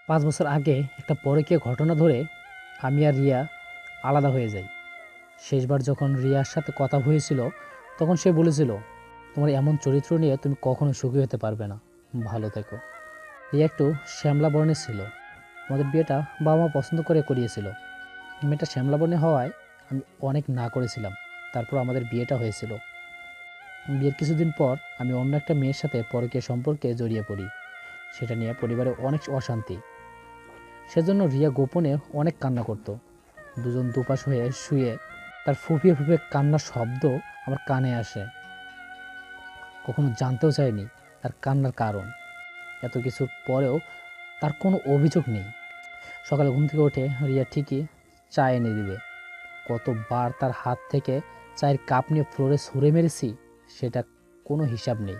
৫ বছর আগে একটা পরকীয়া ঘটনা ধরে আমি আর রিয়া আলাদা হয়ে যাই। শেষবার যখন রিয়ার সাথে কথা হয়েছিল, তখন সে বলেছিল, তোমার এমন চরিত্র নিয়ে তুমি কখনো সুখী হতে পারবে না, ভালো থেকো। রিয়া একটু শ্যামলা বর্ণের ছিল। আমাদের বিয়েটা বাবা মা পছন্দ করে করিয়েছিল। মেয়েটা শ্যামলা বর্ণে হওয়ায় আমি অনেক না করেছিলাম। তারপর আমাদের বিয়েটা হয়েছিল। বিয়ের কিছুদিন পর আমি অন্য একটা মেয়ের সাথে পরকীয়া সম্পর্কে জড়িয়ে পড়ি। সেটা নিয়ে পরিবারে অনেক অশান্তি। সেজন্য রিয়া গোপনে অনেক কান্না করত। দুজন দুপাশ হয়ে শুয়ে তার ফুঁপিয়ে ফুঁপিয়ে কান্নার শব্দ আমার কানে আসে। কখনো জানতেও চাইনি তার কান্নার কারণ। এত কিছুর পরেও তার কোনো অভিযোগ নেই। সকালে ঘুম থেকে উঠে রিয়া ঠিকই চা এনে দিবে। কতবার তার হাত থেকে চায়ের কাপ নিয়ে ফ্লোরে ছুঁড়ে মেরেছি, সেটা কোনো হিসাব নেই।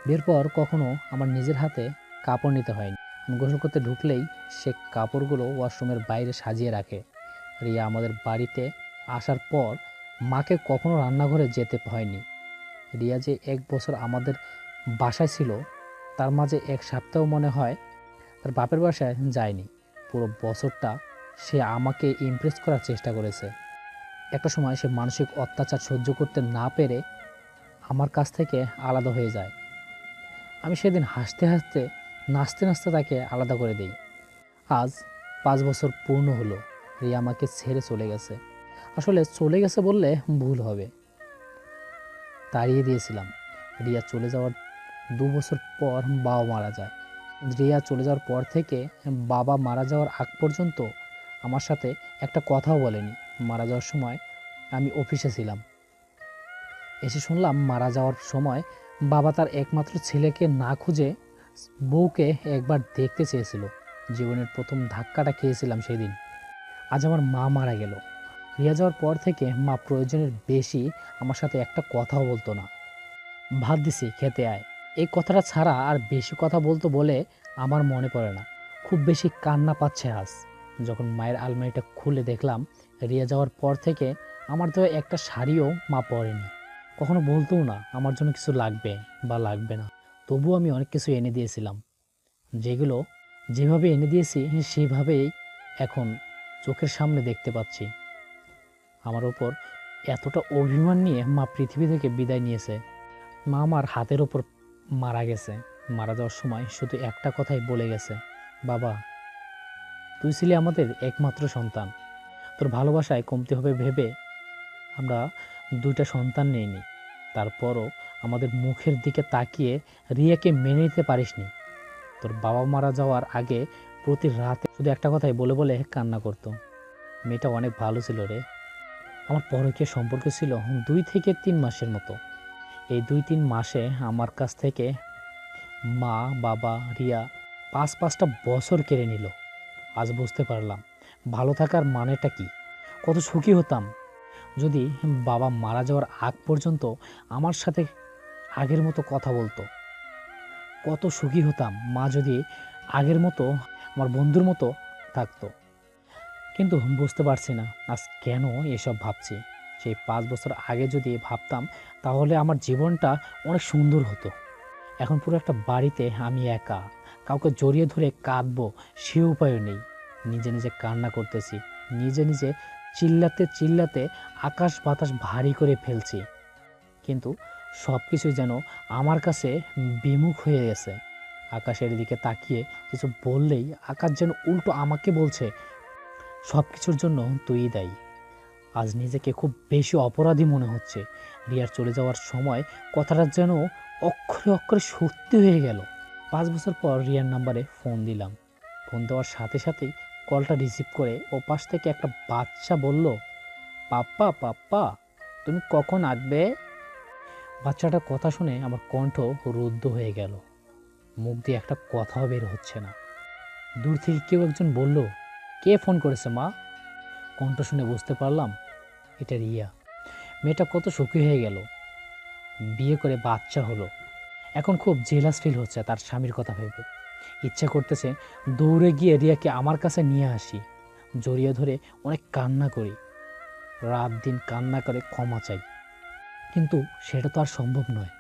বিয়ের পর কখনো আমার নিজের হাতে কাপড় নিতে হয়নি। আমি গোসল করতে ঢুকলেই সে কাপড়গুলো ওয়াশরুমের বাইরে সাজিয়ে রাখে। রিয়া আমাদের বাড়িতে আসার পর মাকে কখনো রান্নাঘরে যেতে হয়নি। রিয়া যে ১ বছর আমাদের বাসায় ছিল, তার মাঝে ১ সপ্তাহ মনে হয় তার বাপের বাসায় যায়নি। পুরো বছরটা সে আমাকে ইমপ্রেস করার চেষ্টা করেছে। একটা সময় সে মানসিক অত্যাচার সহ্য করতে না পেরে আমার কাছ থেকে আলাদা হয়ে যায়। আমি সেদিন হাসতে হাসতে নাচতে নাচতে তাকে আলাদা করে দেই। আজ ৫ বছর পূর্ণ হলো রিয়া আমাকে ছেড়ে চলে গেছে। আসলে চলে গেছে বললে ভুল হবে, তাড়িয়ে দিয়েছিলাম। রিয়া চলে যাওয়ার ২ বছর পর বাবা মারা যায়। রিয়া চলে যাওয়ার পর থেকে বাবা মারা যাওয়ার আগ পর্যন্ত আমার সাথে একটা কথাও বলেনি। মারা যাওয়ার সময় আমি অফিসে ছিলাম। এসে শুনলাম মারা যাওয়ার সময় বাবা তার একমাত্র ছেলেকে না খুঁজে বউকে একবার দেখতে চেয়েছিল। জীবনের প্রথম ধাক্কাটা খেয়েছিলাম সেদিন। আজ আমার মা মারা গেল। রিয়া যাওয়ার পর থেকে মা প্রয়োজনের বেশি আমার সাথে একটা কথাও বলতো না। ভাত দিছি খেতে আয়, এই কথাটা ছাড়া আর বেশি কথা বলতো বলে আমার মনে পড়ে না। খুব বেশি কান্না পাচ্ছে আজ, যখন মায়ের আলমারিটা খুলে দেখলাম রিয়া যাওয়ার পর থেকে আমার তো একটা শাড়িও মা পরেনি। কখনো বলতেও না আমার জন্য কিছু লাগবে বা লাগবে না। তবুও আমি অনেক কিছু এনে দিয়েছিলাম, যেগুলো যেভাবে এনে দিয়েছি সেভাবেই এখন চোখের সামনে দেখতে পাচ্ছি। আমার ওপর এতটা অভিমান নিয়ে মা পৃথিবী থেকে বিদায় নিয়েছে। মা আমার হাতের ওপর মারা গেছে। মারা যাওয়ার সময় শুধু একটা কথাই বলে গেছে, বাবা, তুই ছিলি আমাদের একমাত্র সন্তান। তোর ভালোবাসায় কমতি হবে ভেবে আমরা 2টা সন্তান নিইনি। তারপরও আমাদের মুখের দিকে তাকিয়ে রিয়াকে মেনে নিতে পারিসনি। তোর বাবা মারা যাওয়ার আগে প্রতি রাতে শুধু একটা কথাই বলে বলে কান্না করতো। মেয়েটা অনেক ভালো ছিল রে। আমার পরকীয়া সম্পর্ক ছিল 2 থেকে 3 মাসের মতো। এই 2-3 মাসে আমার কাছ থেকে মা, বাবা, রিয়া ৫-৫টা বছর কেড়ে নিল। আজ বুঝতে পারলাম ভালো থাকার মানেটা কি, কত সুখী হতাম যদি বাবা মারা যাওয়ার আগ পর্যন্ত আমার সাথে আগের মতো কথা বলতো। কত সুখী হতাম মা যদি আগের মতো আমার বন্ধুর মতো থাকতো। কিন্তু বুঝতে পারছি না আজ কেন এসব ভাবছি। সেই ৫ বছর আগে যদি ভাবতাম তাহলে আমার জীবনটা অনেক সুন্দর হতো। এখন পুরো একটা বাড়িতে আমি একা, কাউকে জড়িয়ে ধরে কাঁদবো সে উপায়ও নেই। নিজে নিজে কান্না করতেছি, নিজে নিজে চিল্লাতে চিল্লাতে আকাশ বাতাস ভারী করে ফেলছি। কিন্তু সব কিছুই যেন আমার কাছে বিমুখ হয়ে গেছে। আকাশের দিকে তাকিয়ে কিছু বললেই আকাশ যেন উল্টো আমাকে বলছে, সব কিছুর জন্য তুই দায়ী। আজ নিজেকে খুব বেশি অপরাধী মনে হচ্ছে। রিয়ার চলে যাওয়ার সময় কথাটা যেন অক্ষরে অক্ষরে সত্যি হয়ে গেল। ৫ বছর পর রিয়ার নাম্বারে ফোন দিলাম। ফোন দেওয়ার সাথে সাথেই কলটা রিসিভ করে ওপাশ থেকে একটা বাচ্চা বলল, পাপ্পা পাপ্পা, তুমি কখন আসবে? বাচ্চাটার কথা শুনে আমার কণ্ঠ রুদ্ধ হয়ে গেল। মুখ দিয়ে একটা কথাও বের হচ্ছে না। দূর থেকে কেউ একজন বলল, কে ফোন করেছে মা? কণ্ঠ শুনে বুঝতে পারলাম এটা রিয়া। মেয়েটা কত সুখী হয়ে গেল, বিয়ে করে বাচ্চা হলো। এখন খুব জেলাস ফিল হচ্ছে তার স্বামীর কথা ভেবে। ইচ্ছা করতেছে দৌড়ে গিয়ে রিয়াকে আমার কাছে নিয়ে আসি, জড়িয়ে ধরে অনেক কান্না করি, রাত দিন কান্না করে ক্ষমা চাই। কিন্তু সেটা তো আর সম্ভব নয়।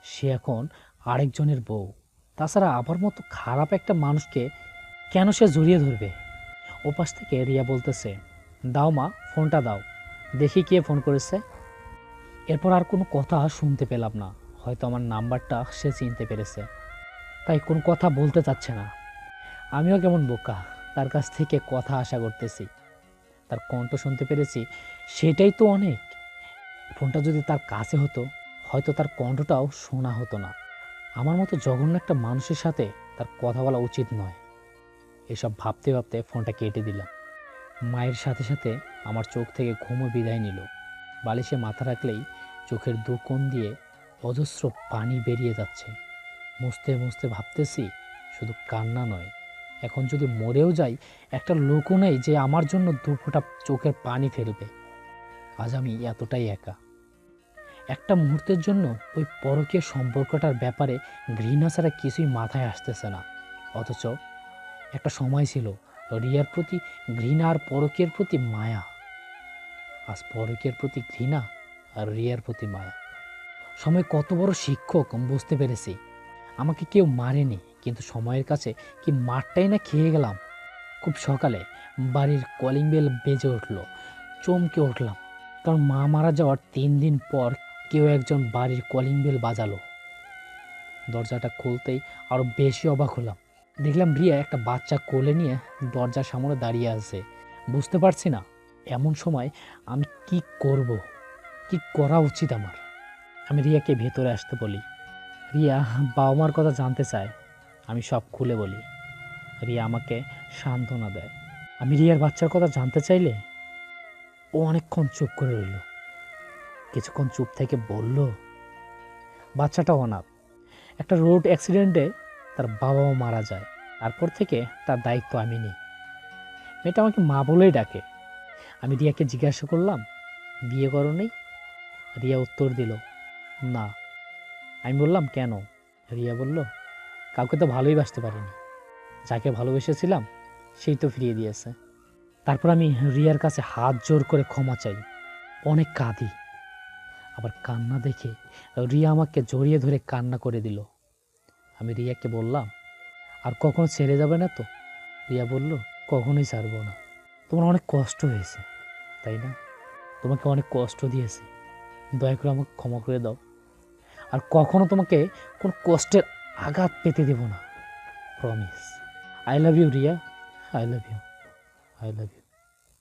সে এখন আরেকজনের বউ। তাছাড়া আমার মতো খারাপ একটা মানুষকে কেন সে জড়িয়ে ধরবে? ওপাশ থেকে রিয়া বলতেছে, দাও মা, ফোনটা দাও, দেখি কে ফোন করেছে। এরপর আর কোনো কথা শুনতে পেলাম না। হয়তো আমার নাম্বারটা সে চিনতে পেরেছে, তাই কোনো কথা বলতে চাচ্ছে না। আমিও কেমন বোকা, তার কাছ থেকে কথা আশা করতেছি। তার কণ্ঠ শুনতে পেরেছি, সেটাই তো অনেক। ফোনটা যদি তার কাছে হতো, হয়তো তার কণ্ঠটাও শোনা হতো না। আমার মতো জঘন্য একটা মানুষের সাথে তার কথা বলা উচিত নয়। এসব ভাবতে ভাবতে ফোনটা কেটে দিলাম। মায়ের সাথে সাথে আমার চোখ থেকে ঘুমও বিদায় নিল। বালিশে মাথা রাখলেই চোখের দু কোণ দিয়ে অজস্র পানি বেরিয়ে যাচ্ছে। মুছতে মুছতে ভাবতেছি, শুধু কান্না নয়, এখন যদি মরেও যাই, একটা লোকও নেই যে আমার জন্য দু ফোঁটা চোখের পানি ফেলবে। আজ আমি এতটাই একা। একটা মুহূর্তের জন্য ওই পরকীয় সম্পর্কটার ব্যাপারে ঘৃণা ছাড়া কিছুই মাথায় আসতেছে না। অথচ একটা সময় ছিল রিয়ার প্রতি ঘৃণা আর পরকীয়ের প্রতি মায়া। আজ পরকীয়ের প্রতি ঘৃণা আর রিয়ার প্রতি মায়া। সময় কত বড় শিক্ষক বুঝতে পেরেছি। আমাকে কেউ মারেনি, কিন্তু সময়ের কাছে কি মারটাই না খেয়ে গেলাম। খুব সকালে বাড়ির কলিং বেল বেজে উঠল। চমকে উঠলাম, কারণ মা মারা যাওয়ার 3 দিন পর কেউ একজন বাড়ির কলিং বেল বাজালো। দরজাটা খুলতেই আরও বেশি অবাক হলাম। দেখলাম রিয়া একটা বাচ্চা কোলে নিয়ে দরজার সামনে দাঁড়িয়ে আছে। বুঝতে পারছি না এমন সময় আমি কি করব, কি করা উচিত আমার। আমি রিয়াকে ভেতরে আসতে বলি। রিয়া বাবা মার কথা জানতে চায়। আমি সব খুলে বলি। রিয়া আমাকে সান্ত্বনা দেয়। আমি রিয়ার বাচ্চার কথা জানতে চাইলে ও অনেকক্ষণ চুপ করে রইল। কিছুক্ষণ চুপ থেকে বলল, বাচ্চাটা অনাথ। একটা রোড অ্যাক্সিডেন্টে তার বাবা মা মারা যায়, তারপর থেকে তার দায়িত্ব আমি নিই। মেয়েটা আমাকে মা বলেই ডাকে। আমি রিয়াকে জিজ্ঞাসা করলাম, বিয়ে করোনি? রিয়া উত্তর দিল, না। আমি বললাম, কেন? রিয়া বলল, কাউকে তো ভালোই বাসতে পারিনি। যাকে ভালোবেসেছিলাম সেই তো ফিরিয়ে দিয়েছে। তারপর আমি রিয়ার কাছে হাত জোর করে ক্ষমা চাই। অনেক কাঁদি। আবার কান্না দেখে রিয়া আমাকে জড়িয়ে ধরে কান্না করে দিল। আমি রিয়াকে বললাম, আর কখনো ছেড়ে যাবে না তো? রিয়া বলল, কখনোই ছাড়বো না। তোমার অনেক কষ্ট হয়েছে, তাই না? তোমাকে অনেক কষ্ট দিয়েছি, দয়া করে আমাকে ক্ষমা করে দাও। আর কখনো তোমাকে কোনো কষ্টের আঘাত পেতে দেব না, promise. I love you Riya, I love you, I love you.